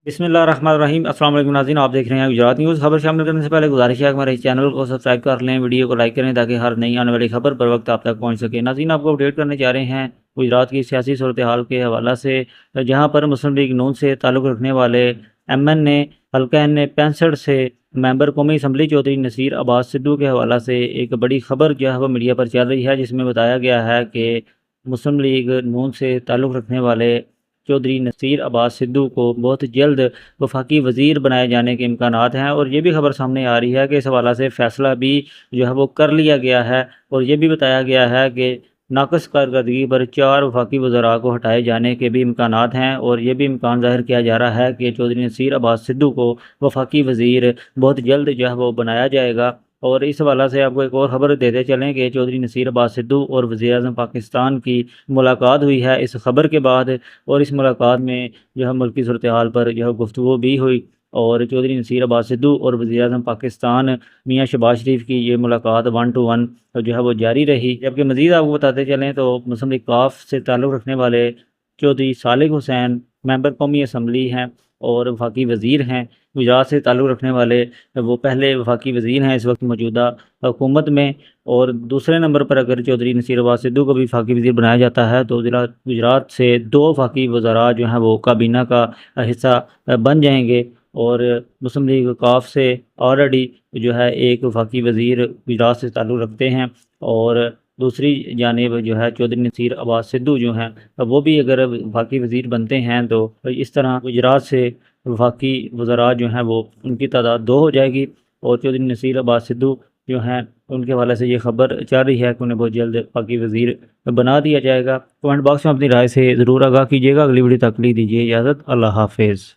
बिस्मिल्लाहिर्रहमानिर्रहीम। अस्सलाम वालेकुम नाज़रीन, आप देख रहे हैं गुजरात न्यूज़। खबर शामिल करने से पहले गुजारिश है कि हमारे चैनल को सब्सक्राइब कर लें, वीडियो को लाइक करें ताकि हर नई आने वाली खबर बर वक्त आप तक पहुंच सके। नाज़रीन, आपको अपडेट करने जा रहे हैं गुजरात की सियासी सूरत हाल के हवाला से, जहां पर मुस्लिम लीग नून से ताल्लुक़ रखने वाले MN ने हल्का N 65 से मेंबर कौमी असम्बली चौधरी नसीर अब्बास सिद्धू के हवाला से एक बड़ी खबर जो है वो मीडिया पर चल रही है, जिसमें बताया गया है कि मुस्लिम लीग नून से ताल्लुक़ रखने वाले चौधरी नसीर अब्बास सिद्धू को बहुत जल्द वफाकी वज़ीर बनाए जाने के इम्कानात हैं। और ये भी खबर सामने आ रही है कि इस हवाला से फ़ैसला भी जो है वो कर लिया गया है। और ये भी बताया गया है कि नाक़िस कारकर्दगी पर 4 वफाकी वज़रा को हटाए जाने के भी इम्कानात हैं। और ये भी इम्कान ज़ाहिर किया जा रहा है कि चौधरी नसीर अब्बास सिद्धू को वफाकी वज़ीर बहुत जल्द जो है वो बनाया जाएगा। और इस हवाला से आपको एक और ख़बर देते चलें कि चौधरी नसीर अब्बास सिद्धू और वज़ीर-ए-आज़म पाकिस्तान की मुलाकात हुई है इस खबर के बाद। और इस मुलाकात में जो है मुल्क की सूरत हाल पर जो है गुफ्तगू भी हुई। और चौधरी नसीर अब्बास सिद्धू और वज़ीर-ए-आज़म पाकिस्तान मियाँ शहबाज शरीफ की ये मुलाकात 1 to 1 जो है वो जारी रही। जबकि मज़ीद आपको बताते चलें तो मुस्लिम लीग काफ से ताल्लुक़ रखने वाले चौधरी सालिक हुसैन मेंबर कौमी असम्बली हैं और वफाकी वज़ीर हैं। गुजरात से ताल्लुक़ रखने वाले वो पहले वफाकी वज़ीर हैं इस वक्त मौजूदा हुकूमत में। और दूसरे नंबर पर अगर चौधरी नसीर अब्बास सिद्धू को भी वफाकी वज़ीर बनाया जाता है तो ज़िला गुजरात से 2 वफाकी वज़रा जो हैं वो काबीना का हिस्सा बन जाएंगे। और मुस्लिम लीग काफ से ऑलरेडी जो है एक वफाकी वज़ीर गुजरात से ताल्लुक़ रखते हैं। और दूसरी जानिब जो है चौधरी नसीर अब्बास सिद्धू जो हैं वो भी अगर वफाकी वज़ीर बनते हैं तो इस तरह गुजरात से वफाकी वज़रा जो हैं वो उनकी तादाद 2 हो जाएगी। और चौधरी नसीर अब्बास सिद्धू जो हैं उनके हवाले से ये खबर चल रही है कि उन्हें बहुत जल्द वफाकी वज़ीर बना दिया जाएगा। कमेंट बॉक्स में अपनी राय से ज़रूर आगाह कीजिएगा। अगली वीडियो तक के लिए दीजिए इजाज़त। अल्लाह हाफ़िज़।